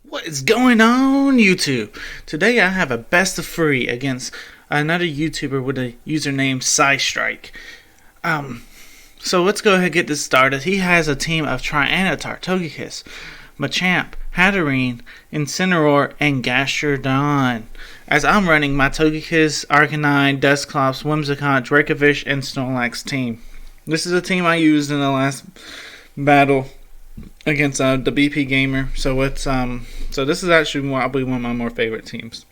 What is going on, YouTube? Today I have a best of 3 against another YouTuber with a username Psystrike. So let's go ahead and get this started. He has a team of Tyranitar, Togekiss, Machamp, Hatterene, Incineroar, and Gastrodon. As I'm running my Togekiss, Arcanine, Dusclops, Whimsicott, Dracovish, and Snorlax team. This is a team I used in the last battle against the BP Gamer, so this is actually probably one of my more favorite teams.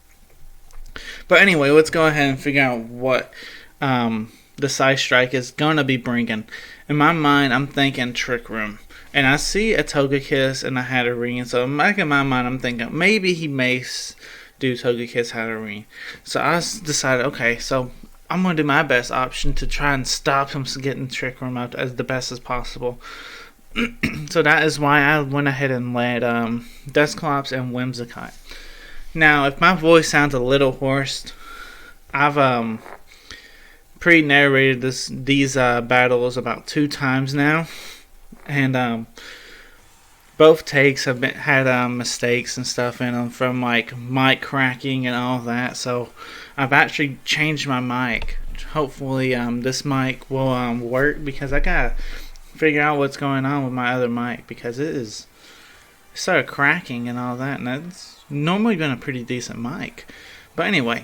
But anyway, let's go ahead and figure out what the Psystrike is gonna be bringing. In my mind, I'm thinking Trick Room, and I see a Togekiss and a Hatterene. So back in my mind, I'm thinking maybe he may do Togekiss Hatterene. So I decided, okay, so I'm gonna do my best option to try and stop him from getting Trick Room out as the best as possible. So that is why I went ahead and led Dusclops and Whimsicott. Now, if my voice sounds a little hoarse, I've pre-narrated these battles about 2 times now, and both takes have had mistakes and stuff in them from like mic cracking and all that. So I've actually changed my mic. Hopefully, this mic will work, because I gotta figure out what's going on with my other mic, because it started cracking and all that, and that's normally been a pretty decent mic. But anyway,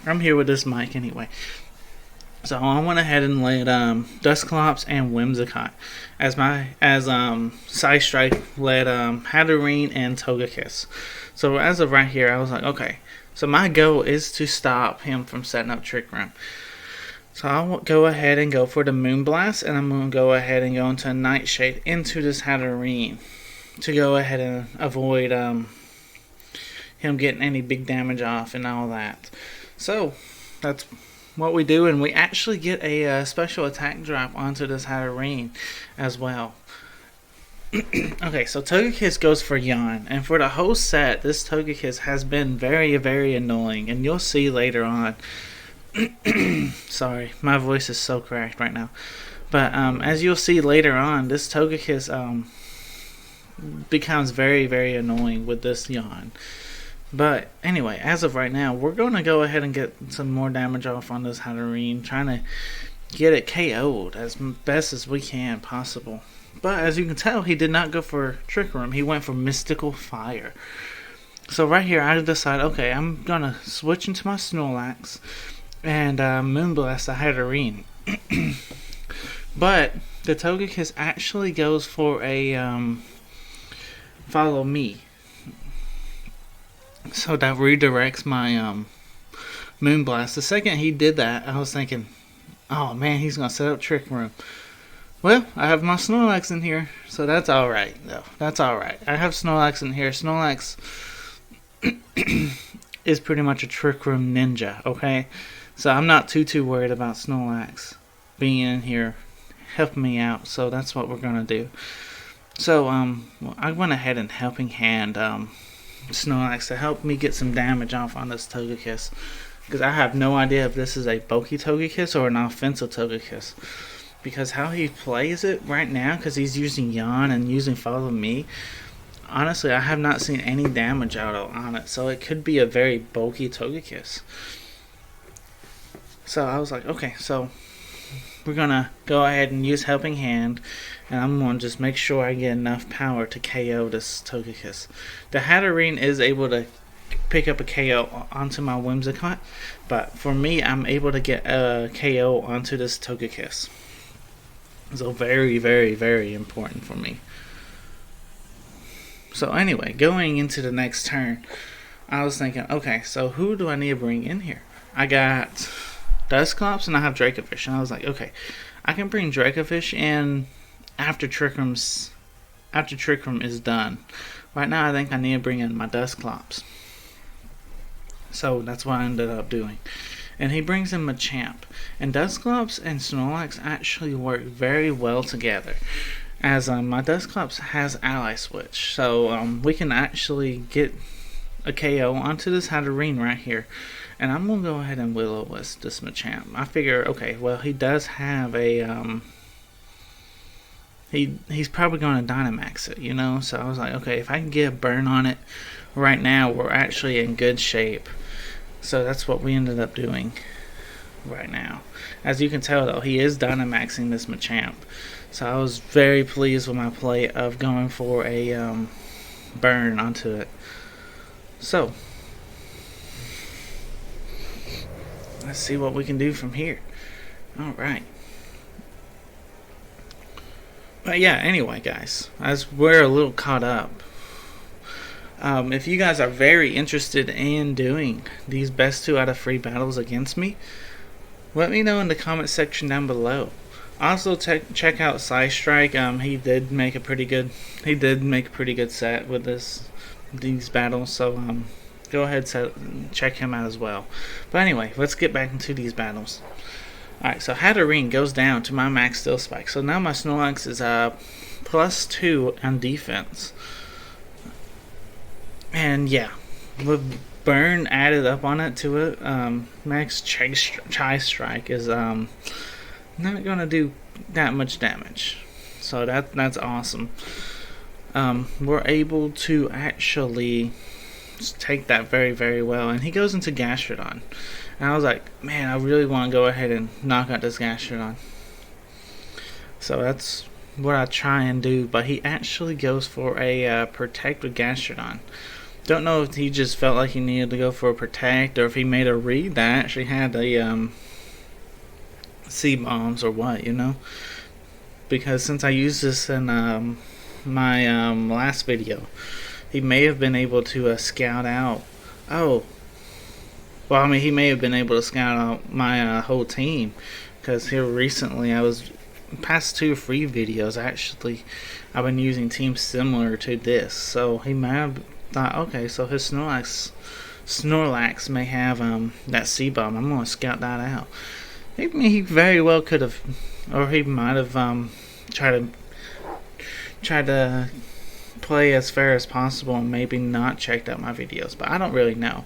I'm here with this mic anyway. So I went ahead and laid Dusclops and Whimsicott as Psystrike led Hatterene and Togekiss. So as of right here, I was like, okay, so my goal is to stop him from setting up Trick Room. So I'll go ahead and go for the Moonblast, and I'm going to go ahead and go into a Nightshade into this Hatterene to go ahead and avoid him getting any big damage off and all that. So that's what we do, and we actually get a special attack drop onto this Hatterene as well. Okay, so Togekiss goes for Yawn, and for the whole set, this Togekiss has been very, very annoying, and you'll see later on. Sorry, my voice is so cracked right now. But as you'll see later on, this Togekiss becomes very, very annoying with this Yawn. But anyway, as of right now, we're going to go ahead and get some more damage off on this Hatterene, trying to get it KO'd as best as we can possible. But as you can tell, he did not go for Trick Room. He went for Mystical Fire. So right here, I decided, okay, I'm going to switch into my Snorlax and Moonblast the Hatterene. But the Togekiss actually goes for a Follow Me. So that redirects my Moonblast. The second he did that, I was thinking, oh man, he's going to set up Trick Room. Well, I have my Snorlax in here, so that's alright, though. That's alright. I have Snorlax in here. Snorlax is pretty much a Trick Room ninja, okay? So I'm not too worried about Snorlax being in here helping me out. So that's what we're gonna do. So I went ahead and helping hand Snorlax to help me get some damage off on this Togekiss, because I have no idea if this is a bulky Togekiss or an offensive Togekiss, because how he plays it right now, because he's using Yawn and using Follow Me, honestly I have not seen any damage out on it, so it could be a very bulky Togekiss. So I was like, okay, so we're gonna go ahead and use Helping Hand, and I'm gonna just make sure I get enough power to KO this Togekiss. The Hatterene is able to pick up a KO onto my Whimsicott, but for me, I'm able to get a KO onto this Togekiss. So very, very, very important for me. So anyway, going into the next turn, I was thinking, okay, so who do I need to bring in here? I got Dusclops and I have Dracovish, and I was like, okay, I can bring Dracovish in after Trick Room is done. Right now, I think I need to bring in my Dusclops. So that's what I ended up doing. And he brings in Machamp, and Dusclops and Snorlax actually work very well together, as my Dusclops has Ally Switch, so we can actually get a KO onto this Hatterene right here. And I'm going to go ahead and Will-O-Wisp this Machamp. I figure, okay, well, he does have a he's probably going to Dynamax it, you know? So I was like, okay, if I can get a burn on it right now, we're actually in good shape. So that's what we ended up doing right now. As you can tell, though, he is Dynamaxing this Machamp. So I was very pleased with my play of going for a burn onto it. So let's see what we can do from here. Alright. But yeah, anyway, guys, as we're a little caught up, if you guys are very interested in doing these best 2 out of 3 battles against me, let me know in the comment section down below. Also, check out Psystrike. He did make a pretty good set with these battles. So go ahead and check him out as well. But anyway, let's get back into these battles. Alright, so Hatterene goes down to my max Steel Spike. So now my Snorlax is +2 on defense. And yeah, with burn added up on it to it, max Psystrike is not gonna do that much damage. So that's awesome. We're able to actually take that very, very well. And he goes into Gastrodon. And I was like, man, I really want to go ahead and knock out this Gastrodon. So that's what I try and do. But he actually goes for a Protect with Gastrodon. Don't know if he just felt like he needed to go for a Protect, or if he made a read that actually had a C-bombs or what, you know? Because since I used this in my last video, he may have been able to scout out. Oh, well, I mean, he may have been able to scout out my whole team, because here recently I was past 2 free videos actually. I've been using teams similar to this, so he might have thought, okay, so his Snorlax may have that C-bomb. I'm gonna scout that out. He very well could have, or he might have tried to play as fair as possible and maybe not checked out my videos, but I don't really know.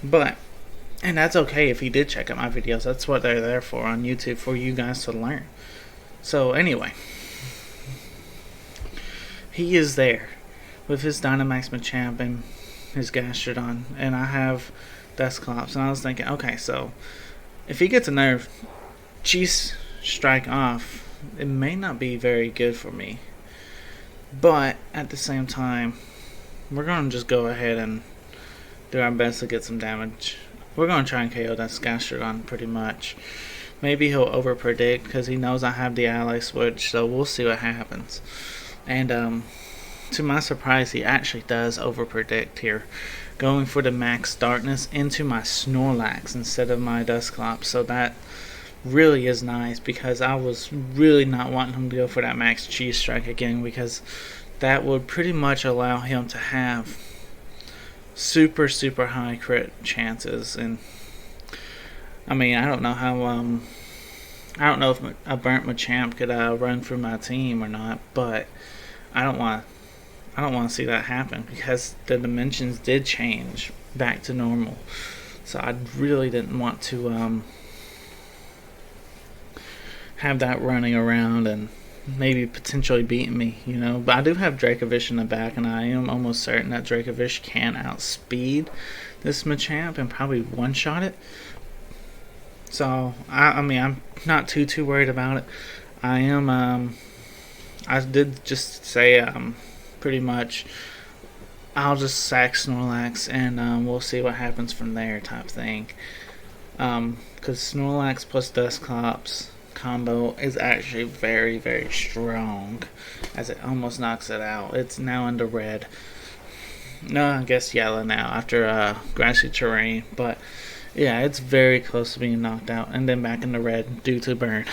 And that's okay if he did check out my videos. That's what they're there for on YouTube, for you guys to learn. So anyway, he is there with his Dynamax Machamp and his Gastrodon, and I have Dusclops, and I was thinking, okay, so if he gets another Psystrike off, it may not be very good for me. But at the same time, we're going to just go ahead and do our best to get some damage. We're going to try and KO that Gastrodon pretty much. Maybe he'll overpredict because he knows I have the ally switch, so we'll see what happens. And to my surprise, he actually does overpredict here, going for the max darkness into my Snorlax instead of my Dusclops. So that really is nice, because I was really not wanting him to go for that max Psystrike again, because that would pretty much allow him to have super high crit chances. And I mean, I don't know how I don't know if a burnt Machamp could run through my team or not, but I don't want to see that happen, because the dimensions did change back to normal. So I really didn't want to have that running around and maybe potentially beating me, you know. But I do have Dracovish in the back, and I am almost certain that Dracovish can outspeed this Machamp and probably one-shot it. So I mean, I'm not too worried about it. I am I did just say pretty much I'll just sack Snorlax, and we'll see what happens from there, type thing. Because Snorlax plus Dusclops combo is actually very strong, as it almost knocks it out. It's now into red. No, I guess yellow now after grassy terrain, but yeah, it's very close to being knocked out, and then back into red due to burn.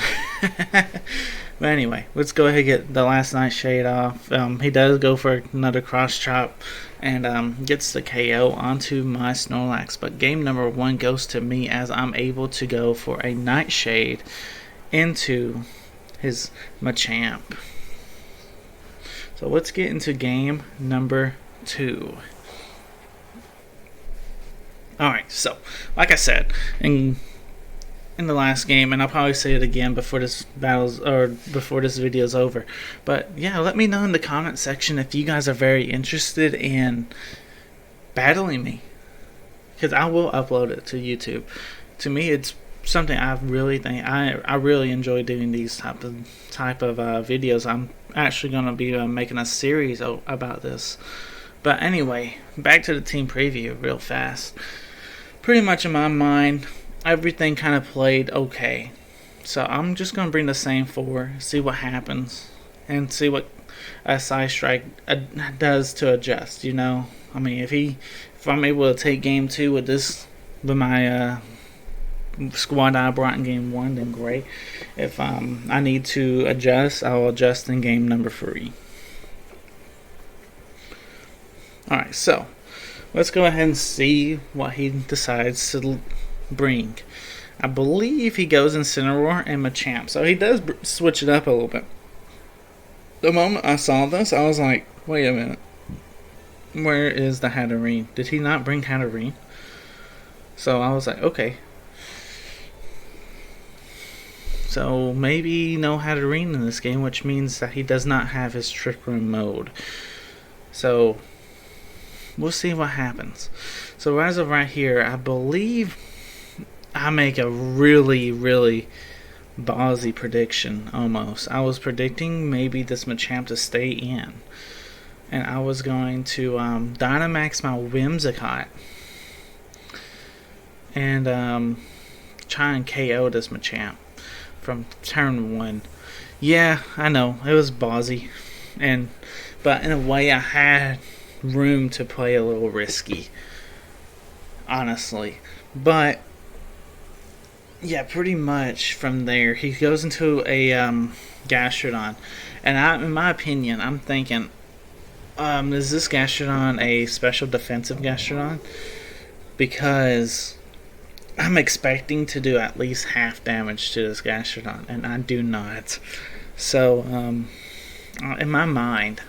But anyway, let's go ahead and get the last Nightshade off. He does go for another cross chop and gets the KO onto my Snorlax. But game number 1 goes to me, as I'm able to go for a Nightshade into his Machamp. So let's get into game number 2. Alright, so like I said, in in the last game, and I'll probably say it again before this video's over. But yeah, let me know in the comment section if you guys are very interested in battling me, because I will upload it to YouTube. To me, it's something I really think I really enjoy doing these type of videos. I'm actually gonna be making a series about this. But anyway, back to the team preview real fast. Pretty much in my mind, everything kind of played okay. So I'm just going to bring the same 4, see what happens, and see what Psystrike does to adjust, you know. I mean, if I'm able to take game 2 with my squad I brought in game 1, then great. If I need to adjust, I'll adjust in game number 3. Alright, so let's go ahead and see what he decides to bring. I believe he goes Incineroar and Machamp, so he does switch it up a little bit. The moment I saw this, I was like, wait a minute. Where is the Hatterene? Did he not bring Hatterene? So I was like, okay. So maybe no Hatterene in this game, which means that he does not have his Trick Room mode. So we'll see what happens. So as of right here, I believe I make a really, really ballsy prediction almost. I was predicting maybe this Machamp to stay in. And I was going to Dynamax my Whimsicott and try and KO this Machamp from turn 1. Yeah, I know, it was ballsy. But in a way I had room to play a little risky, honestly. But yeah, pretty much from there he goes into a Gastrodon, and in my opinion, I'm thinking, is this Gastrodon a special defensive Gastrodon? Because I'm expecting to do at least half damage to this Gastrodon, and I do not. So in my mind,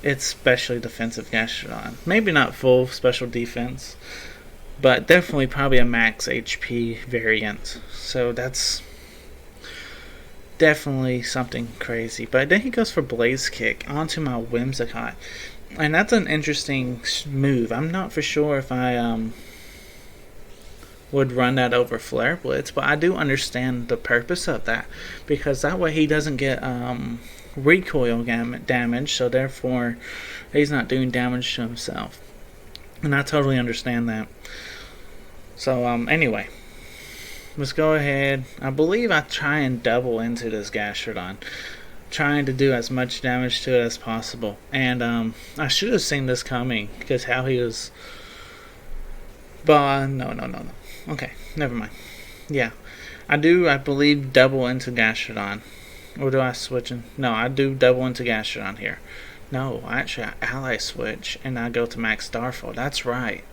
it's specially defensive Gastrodon. Maybe not full special defense, but definitely probably a max HP variant. So that's definitely something crazy. But then he goes for Blaze Kick onto my Whimsicott, and that's an interesting move. I'm not for sure if I would run that over Flare Blitz, but I do understand the purpose of that, because that way he doesn't get recoil damage, so therefore he's not doing damage to himself, and I totally understand that. So anyway, let's go ahead. I believe I try and double into this Gastrodon, trying to do as much damage to it as possible, and I should have seen this coming, because how he was, but no, okay, never mind. Yeah, I believe double into Gastrodon. Or do I switch in? No, I do double into Gastrodon here. No, actually I ally switch and I go to Max Starfall. That's right.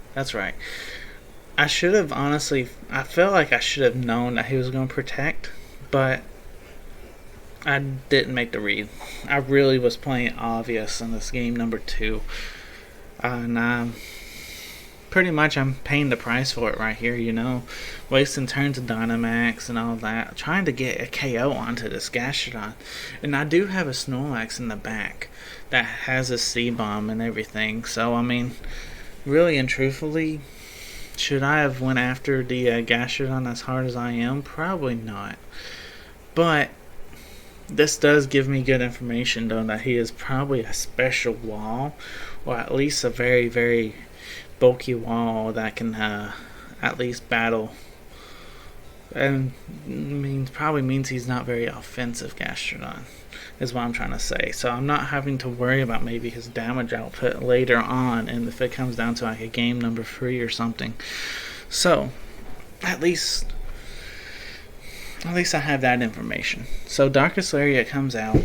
I should have, honestly, I felt like I should have known that he was going to protect, but I didn't make the read. I really was playing obvious in this game number 2. And pretty much I'm paying the price for it right here, you know, wasting turns to Dynamax and all that, trying to get a KO onto this Gastrodon. And I do have a Snorlax in the back that has a C-Bomb and everything, so I mean, really and truthfully, should I have went after the Gastrodon as hard as I am? Probably not. But this does give me good information, though, that he is probably a special wall, or at least a very, very bulky wall that can at least battle, and probably means he's not very offensive Gastrodon, is what I'm trying to say. So I'm not having to worry about maybe his damage output later on, and if it comes down to like a game number 3 or something. So at least I have that information. So Darkest Lariat comes out,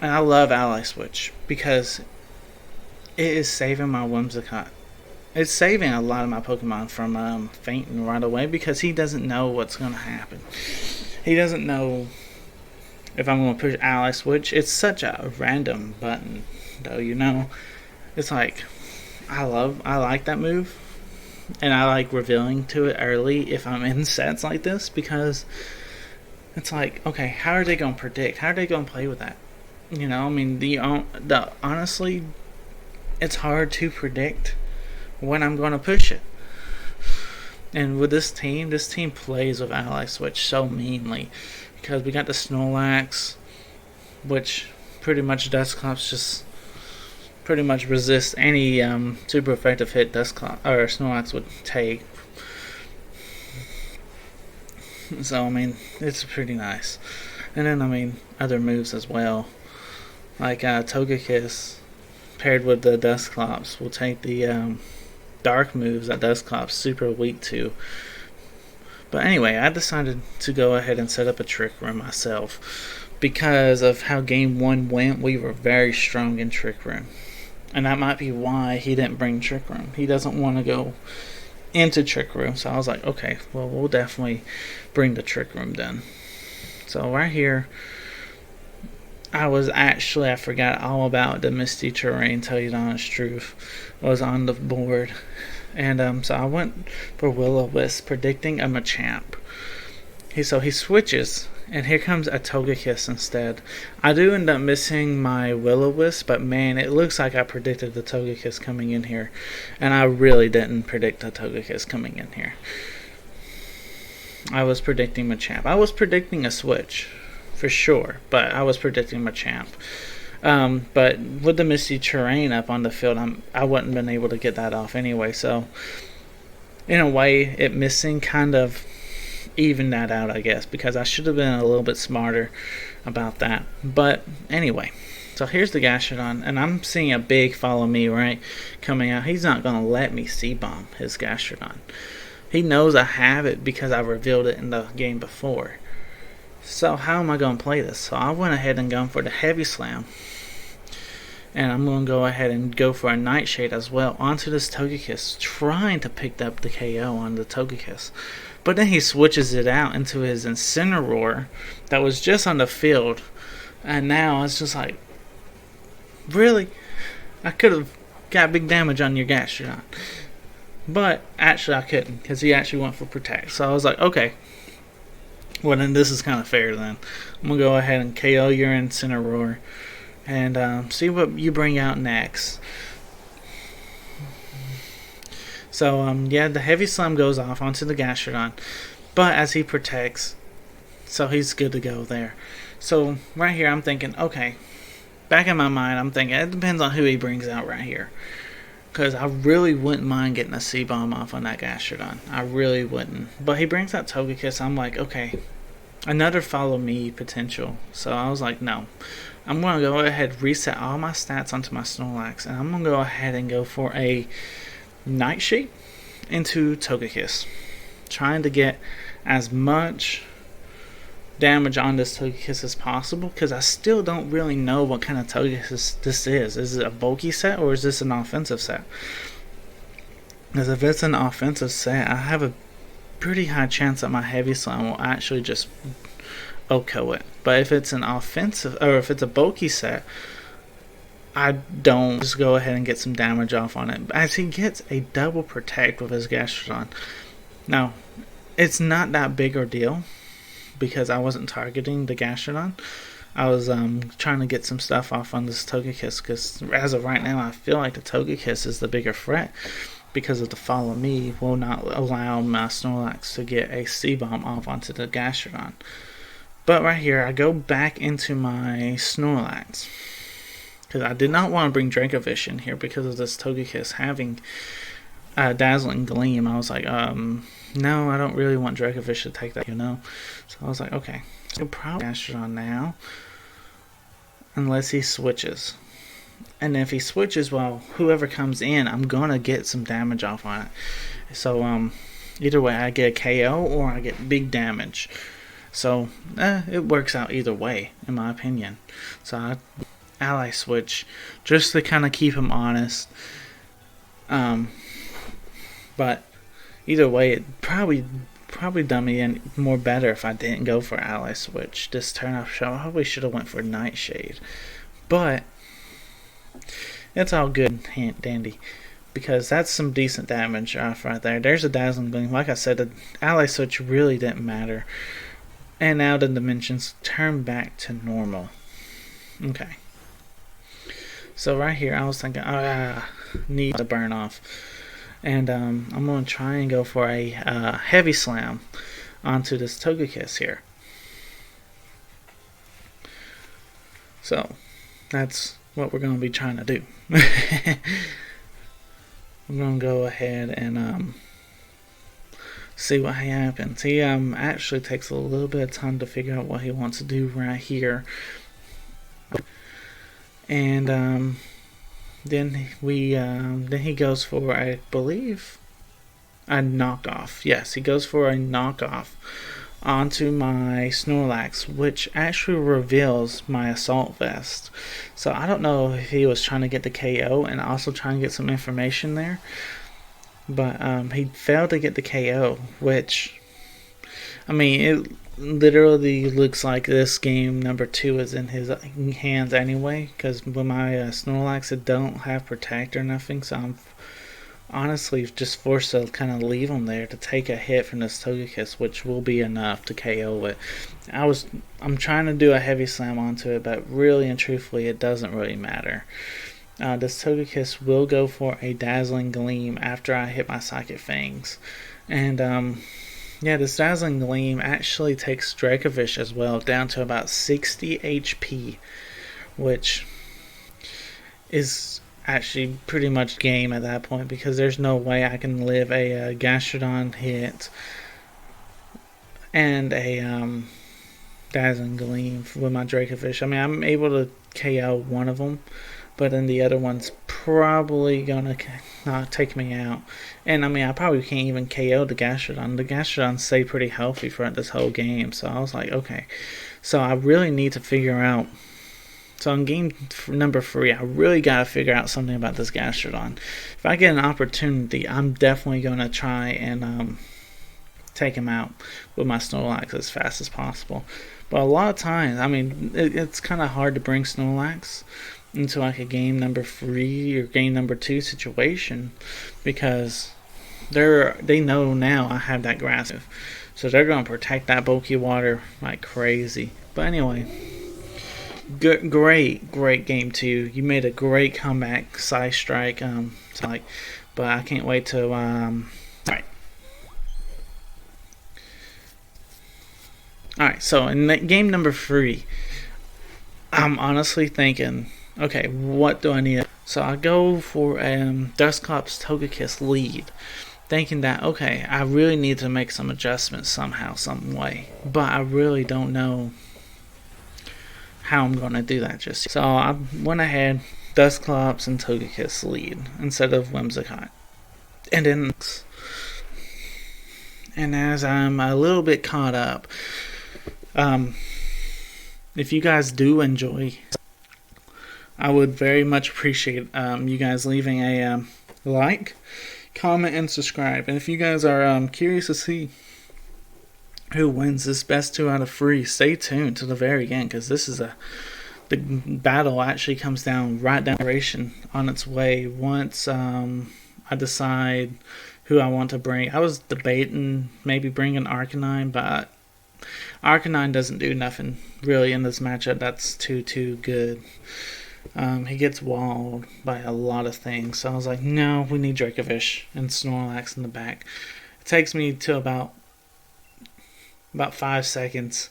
and I love Ally Switch because it is saving my Whimsicott. It's saving a lot of my Pokemon from fainting right away, because he doesn't know what's going to happen. He doesn't know if I'm going to push Ally Switch. It's such a random button, though, you know. It's like, I like that move, and I like revealing to it early if I'm in sets like this, because it's like, okay, how are they gonna predict? How are they gonna play with that? You know, I mean, honestly, it's hard to predict when I'm gonna push it. And with this team plays with Ally Switch so meanly, because we got the Snorlax, which pretty much Dusclops just pretty much resist any super effective hit Dusclops or Snorlax would take. So I mean, it's pretty nice. And then I mean, other moves as well, like Togekiss paired with the Dusclops will take the dark moves that Dusclops super weak to. But anyway, I decided to go ahead and set up a Trick Room myself, because of how game 1 went. We were very strong in Trick Room, and that might be why he didn't bring Trick Room. He doesn't want to go into Trick Room, so I was like, okay, well, we'll definitely bring the Trick Room then. So right here, I forgot all about the Misty Terrain, tell you the honest truth, was on the board. And so I went for Will-O-Wisp, predicting a Machamp. So he switches, and here comes a Togekiss instead. I do end up missing my Will-O-Wisp, but man, it looks like I predicted the Togekiss coming in here. And I really didn't predict the Togekiss coming in here. I was predicting Machamp. I was predicting a switch, for sure, but I was predicting Machamp. But with the Misty Terrain up on the field, I wouldn't been able to get that off anyway. So in a way, it missing kind of evened that out, I guess, because I should have been a little bit smarter about that. But anyway, so here's the Gastrodon, and I'm seeing a big follow me right coming out. He's not gonna let me C-bomb his Gastrodon. He knows I have it because I revealed it in the game before. So how am I going to play this? So I went ahead and gone for the Heavy Slam. And I'm going to go ahead and go for a Nightshade as well onto this Togekiss, trying to pick up the KO on the Togekiss. But then he switches it out into his Incineroar that was just on the field. And now it's just like, really? I could have got big damage on your Gastrodon. But actually I couldn't, because he actually went for Protect. So I was like, okay. Well, then this is kind of fair then. I'm going to go ahead and KO your Incineroar and see what you bring out next. So, yeah, the Heavy Slam goes off onto the Gastrodon. But as he protects, so he's good to go there. So, right here, I'm thinking, okay. Back in my mind, I'm thinking, it depends on who he brings out right here. Because I really wouldn't mind getting a C-Bomb off on that Gastrodon. I really wouldn't. But he brings out Togekiss. I'm like, okay, another follow me potential. So I was like, no. I'm going to go ahead, reset all my stats onto my Snorlax. And I'm going to go ahead and go for a Nightshade into Togekiss. Trying to get as much damage on this Togekiss as possible, because I still don't really know what kind of Togekiss this is. Is it a bulky set or is this an offensive set? Because if it's an offensive set, I have a pretty high chance that my Heavy Slam will actually just OHKO it. But if it's an offensive, or if it's a bulky set, I don't just go ahead and get some damage off on it. As he gets a double protect with his Gastrodon. Now, it's not that big a deal, because I wasn't targeting the Gastrodon. I was trying to get some stuff off on this Togekiss, because as of right now, I feel like the Togekiss is the bigger threat, because of the follow me will not allow my Snorlax to get a C-Bomb off onto the Gastrodon. But right here, I go back into my Snorlax, because I did not want to bring Dracovish in here because of this Togekiss having Dazzling Gleam. I was like, no, I don't really want Dracovish to take that, you know. So I was like, okay, so probably Gastrodon now, unless he switches. And if he switches, well, whoever comes in, I'm gonna get some damage off on it. So either way, I get a KO or I get big damage. So it works out either way, in my opinion. So I ally switch just to kind of keep him honest. But either way, it probably done me in more better if I didn't go for ally switch this turn. I probably should have went for Nightshade, but it's all good and dandy. because that's some decent damage off right there. There's a Dazzling Gleam. Like I said, the ally switch really didn't matter. And now the dimensions turn back to normal. Okay. So right here, I was thinking, need to burn off. And I'm going to try and go for a heavy slam onto this Togekiss here. So, that's what we're going to be trying to do. I'm going to go ahead and see what happens. He actually takes a little bit of time to figure out what he wants to do right here. And then he goes for, I believe, a knockoff. Yes, he goes for a knockoff onto my Snorlax, which actually reveals my Assault Vest. So I don't know if he was trying to get the KO and also trying to get some information there. But he failed to get the KO, which, I mean, it literally looks like this game number 2 is in his hands anyway, because with my Snorlax, it don't have Protect or nothing, so I'm honestly just forced to kind of leave him there to take a hit from this Togekiss, which will be enough to KO it. I'm trying to do a heavy slam onto it, but really and truthfully, it doesn't really matter. This Togekiss will go for a Dazzling Gleam after I hit my Psychic Fangs. And, yeah, this Dazzling Gleam actually takes Dracovish as well down to about 60 HP, which is actually pretty much game at that point, because there's no way I can live a Gastrodon hit and a Dazzling Gleam with my Dracovish. I mean, I'm able to KO one of them, but then the other one's probably gonna take me out. And I mean, I probably can't even KO the Gastrodon. The Gastrodon stayed pretty healthy throughout this whole game, so I was like, okay. So I really need to figure out. So in game number 3, I really gotta figure out something about this Gastrodon. If I get an opportunity, I'm definitely gonna try and take him out with my Snorlax as fast as possible. But a lot of times, I mean, it's kind of hard to bring Snorlax into like a game number 3 or game number 2 situation, because they know now I have that Grass, so they're gonna protect that bulky water like crazy. But anyway, great game 2. You made a great comeback, Psystrike. But I can't wait to Alright, so in game number 3, I'm honestly thinking, okay, what do I need? So I go for Dusclops Togekiss lead, thinking that, okay, I really need to make some adjustments somehow, some way. But I really don't know how I'm going to do that just yet. So I went ahead, Dusclops and Togekiss lead instead of Whimsicott. And then, and as I'm a little bit caught up, if you guys do enjoy, I would very much appreciate you guys leaving a like, comment, and subscribe. And if you guys are curious to see who wins this best 2 out of 3, stay tuned to the very end, because this is the battle actually comes down right down on its way once I decide who I want to bring. I was debating maybe bringing Arcanine, but Arcanine doesn't do nothing really in this matchup that's too good. He gets walled by a lot of things, so I was like, no, we need Dracovish and Snorlax in the back. It takes me to about 5 seconds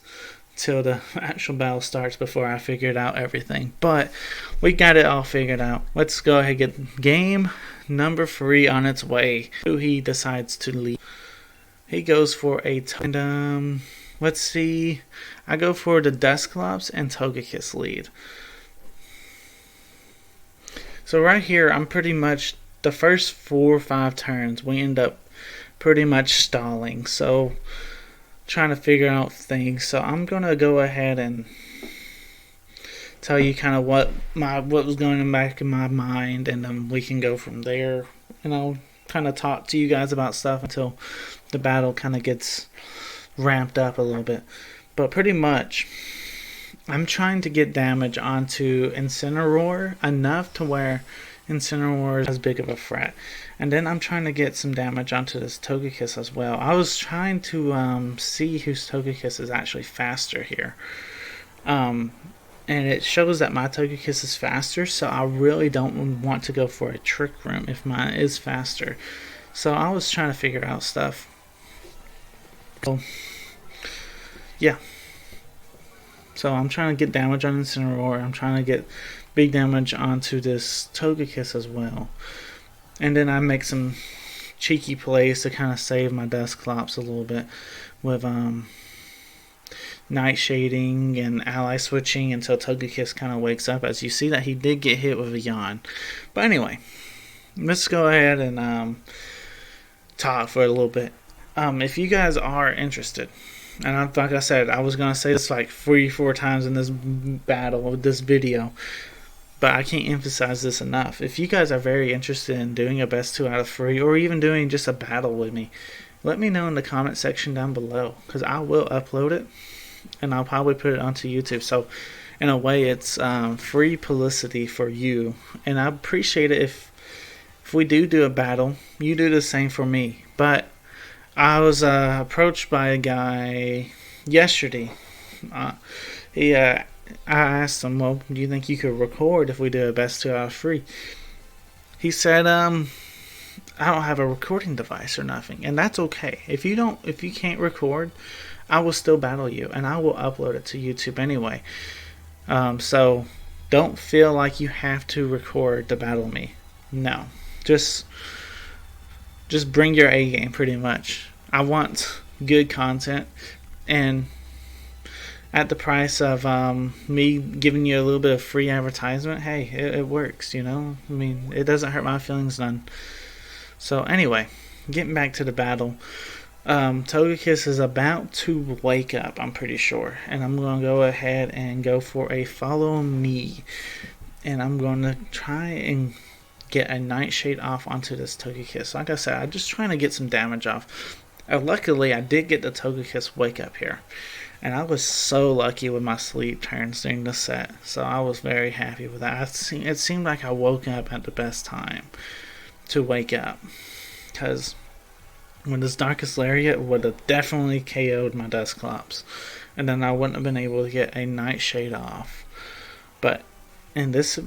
till the actual battle starts before I figured out everything. But we got it all figured out. Let's go ahead and get game number 3 on its way. Who he decides to lead. He goes for a and let's see. I go for the Dusclops and Togekiss lead. So right here, I'm pretty much the first 4 or 5 turns we end up pretty much stalling. So trying to figure out things. So I'm gonna go ahead and tell you kind of what was going back in my mind, and then we can go from there. And I'll kind of talk to you guys about stuff until the battle kind of gets ramped up a little bit. But pretty much, I'm trying to get damage onto Incineroar enough to where Incineroar is as big of a threat. And then I'm trying to get some damage onto this Togekiss as well. I was trying to see whose Togekiss is actually faster here. And it shows that my Togekiss is faster, so I really don't want to go for a Trick Room if mine is faster. So I was trying to figure out stuff. So, yeah. So I'm trying to get damage on Incineroar. I'm trying to get big damage onto this Togekiss as well. And then I make some cheeky plays to kind of save my Dusclops a little bit with Nightshading and ally switching until Togekiss kind of wakes up. As you see that he did get hit with a yawn. But anyway, let's go ahead and talk for a little bit. If you guys are interested, and like I said, I was going to say this like 3-4 times in this battle with this video, but I can't emphasize this enough. If you guys are very interested in doing a best 2 out of 3, or even doing just a battle with me, let me know in the comment section down below, because I will upload it, and I'll probably put it onto YouTube. So in a way, it's free publicity for you, and I appreciate it if we do a battle, you do the same for me. But I was approached by a guy yesterday. I asked him, well, do you think you could record if we do a best 2 out of 3? He said, I don't have a recording device or nothing, and that's okay. If you can't record, I will still battle you, and I will upload it to YouTube anyway. So don't feel like you have to record to battle me. No, just bring your A game, pretty much. I want good content, and at the price of me giving you a little bit of free advertisement, hey, it works, you know? I mean, it doesn't hurt my feelings none. So anyway, getting back to the battle, Togekiss is about to wake up, I'm pretty sure, and I'm going to go ahead and go for a follow me, and I'm going to try and get a Nightshade off onto this Togekiss. Like I said, I'm just trying to get some damage off. Luckily, I did get the Togekiss wake up here, and I was so lucky with my sleep turns during the set, so I was very happy with that. It seemed like I woke up at the best time to wake up, because when this Darkest Lariat would have definitely KO'd my Dusclops, and then I wouldn't have been able to get a Nightshade off. But on this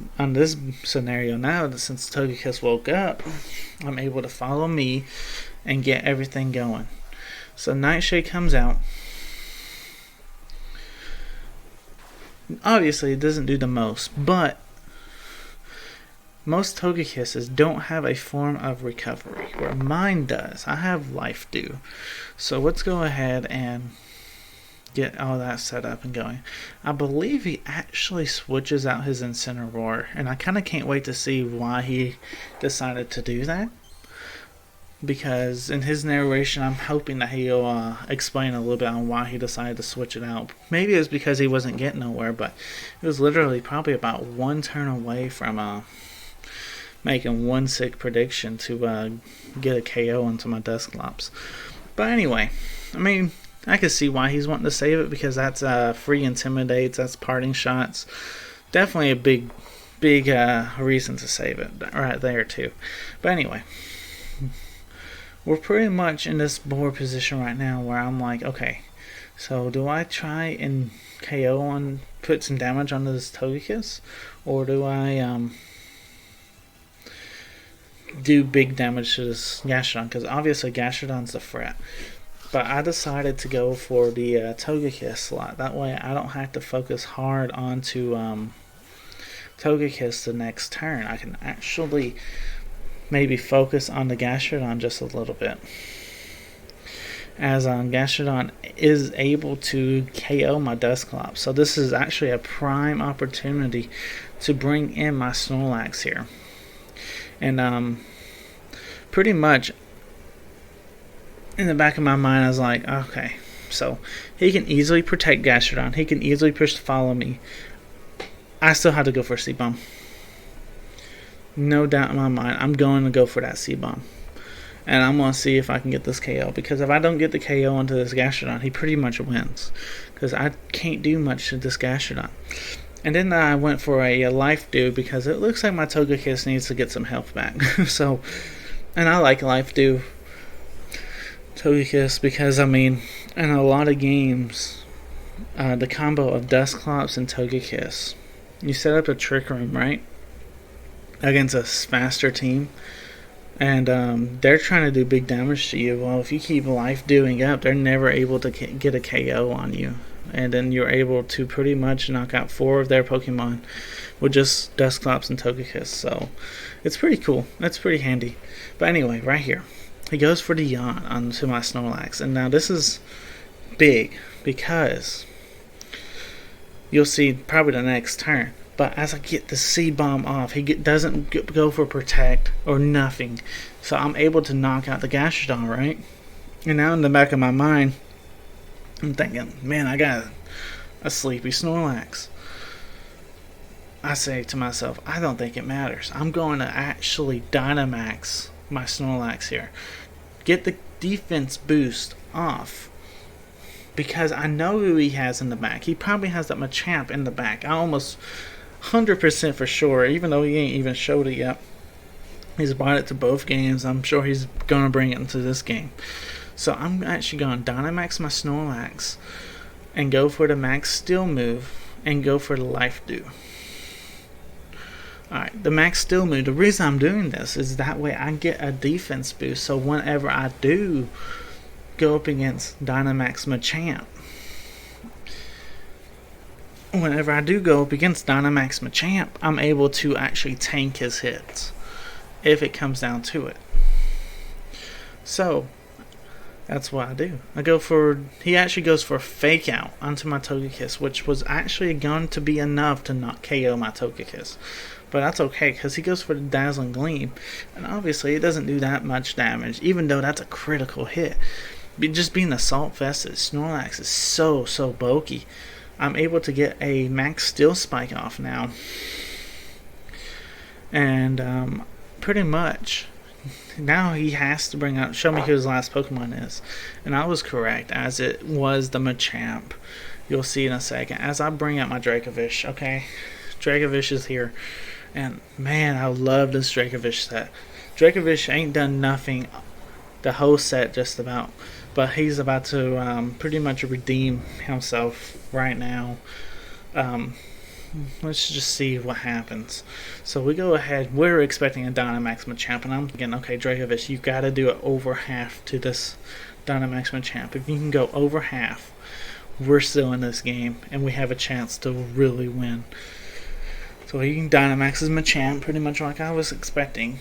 scenario now, since Togekiss woke up, I'm able to follow me and get everything going. So Nightshade comes out. Obviously, it doesn't do the most, but most Togekisses don't have a form of recovery, where mine does. I have Life Dew. So let's go ahead and get all that set up and going. I believe he actually switches out his Incineroar, and I kind of can't wait to see why he decided to do that, because in his narration I'm hoping that he'll explain a little bit on why he decided to switch it out. Maybe it was because he wasn't getting nowhere, but it was literally probably about one turn away from making one sick prediction to get a KO into my Dusclops. But anyway, I mean, I can see why he's wanting to save it, because that's free Intimidates, that's parting shots. Definitely a big reason to save it right there too. But anyway, we're pretty much in this board position right now where I'm like, okay, so do I try and KO and put some damage onto this Togekiss, or do I do big damage to this Gastrodon? Because obviously Gastrodon's the threat. But I decided to go for the Togekiss slot. That way I don't have to focus hard onto Togekiss the next turn. I can actually maybe focus on the Gastrodon just a little bit, as Gastrodon is able to KO my Dusclops. So this is actually a prime opportunity to bring in my Snorlax here. And pretty much in the back of my mind I was like, okay, so he can easily protect Gastrodon, he can easily push to follow me. I still have to go for a C-Bomb. No doubt in my mind, I'm going to go for that C-Bomb. And I'm going to see if I can get this KO. Because if I don't get the KO onto this Gastrodon, he pretty much wins. Because I can't do much to this Gastrodon. And then I went for a Life Dew because it looks like my Togekiss needs to get some health back. So, and I like Life Dew Togekiss because, I mean, in a lot of games, the combo of Dusclops and Togekiss, you set up a Trick Room, right? Against a faster team. And they're trying to do big damage to you. Well, if you keep Life Dewing up, they're never able to get a KO on you. And then you're able to pretty much knock out 4 of their Pokemon with just Dusclops and Togekiss. So it's pretty cool. That's pretty handy. But anyway, right here, he goes for the Yawn onto my Snorlax. And now this is big because you'll see probably the next turn. But as I get the Seed Bomb off, he doesn't go for Protect or nothing. So I'm able to knock out the Gastrodon, right? And now in the back of my mind, I'm thinking, man, I got a sleepy Snorlax. I say to myself, I don't think it matters. I'm going to actually Dynamax my Snorlax here. Get the defense boost off. Because I know who he has in the back. He probably has that Machamp in the back. I almost 100% for sure, even though he ain't even showed it yet. He's brought it to both games. I'm sure he's going to bring it into this game. So I'm actually going to Dynamax my Snorlax and go for the Max Steel move and go for the Life Dew. Alright, the Max Steel move, the reason I'm doing this is that way I get a defense boost. So whenever I do go up against Dynamax Machamp, I'm able to actually tank his hits if it comes down to it. So that's what I do. He actually goes for a Fake Out onto my Togekiss, which was actually going to be enough to not KO my Togekiss. But that's okay, because he goes for the Dazzling Gleam. And obviously it doesn't do that much damage, even though that's a critical hit. Just being Assault Vested, Snorlax is so bulky. I'm able to get a Max Steel Spike off now. And pretty much now he has to show me who his last Pokemon is. And I was correct, as it was the Machamp. You'll see in a second. As I bring out my Dracovish, okay? Dracovish is here. And man, I love this Dracovish set. Dracovish ain't done nothing the whole set just about. But he's about to pretty much redeem himself right now. Let's just see what happens. So we go ahead. We're expecting a Dynamax Machamp, and I'm thinking, okay, Dracovish, you got to do it over half to this Dynamax Machamp. If you can go over half, we're still in this game, and we have a chance to really win. So he can Dynamax his Machamp, pretty much like I was expecting.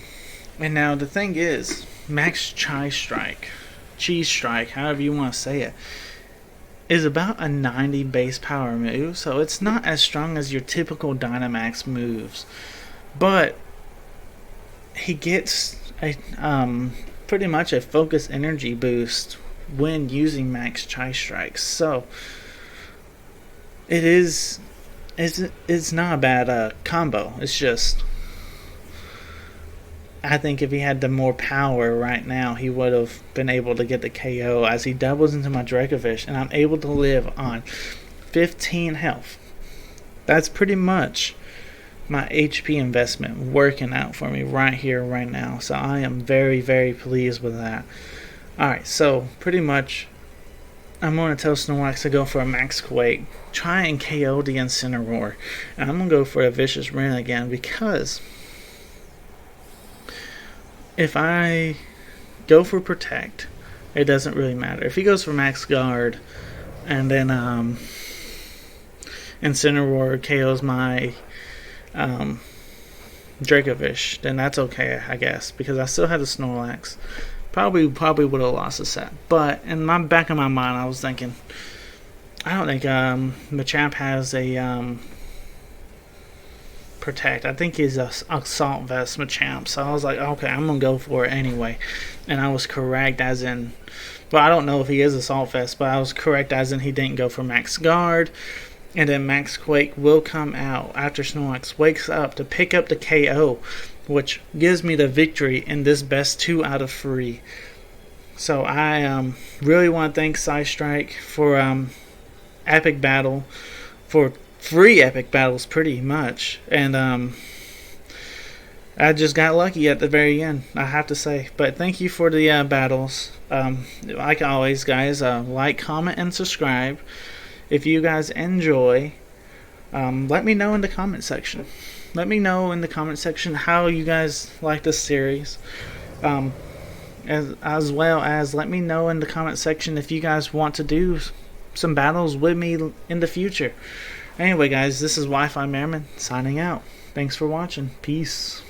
And now the thing is, Max Cheese Strike, however you want to say it, is about a 90 base power move, so it's not as strong as your typical Dynamax moves, but he gets a pretty much a focus energy boost when using Max Cheese Strike. So it's not a bad combo. It's just, I think if he had the more power right now, he would have been able to get the KO, as he doubles into my Dracovish, and I'm able to live on 15 health. That's pretty much my HP investment working out for me right here, right now. So I am very, very pleased with that. Alright, so pretty much I'm going to tell Snorlax to go for a Max Quake, try and KO the Incineroar, and I'm going to go for a Vicious Run again, because if I go for Protect, it doesn't really matter. If he goes for Max Guard and then Incineroar KOs my Dracovish, then that's okay, I guess, because I still had a Snorlax. Probably would have lost the set. But in my back of my mind, I was thinking, I don't think Machamp has a Protect. I think he's a Assault Vest Machamp. So I was like, okay, I'm going to go for it anyway. And I was correct, as in, well, I don't know if he is Assault Vest, but I was correct as in he didn't go for Max Guard. And then Max Quake will come out after Snorlax wakes up to pick up the KO, which gives me the victory in this best 2 out of 3. So I really want to thank Psystrike for Epic Battle for free epic battles pretty much, and I just got lucky at the very end, I have to say. But thank you for the battles. Like always, guys, like, comment, and subscribe. If you guys enjoy, let me know in the comment section. Let me know in the comment section how you guys like this series. As well as let me know in the comment section if you guys want to do some battles with me in the future. Anyway, guys, this is WifiMerriman signing out. Thanks for watching. Peace.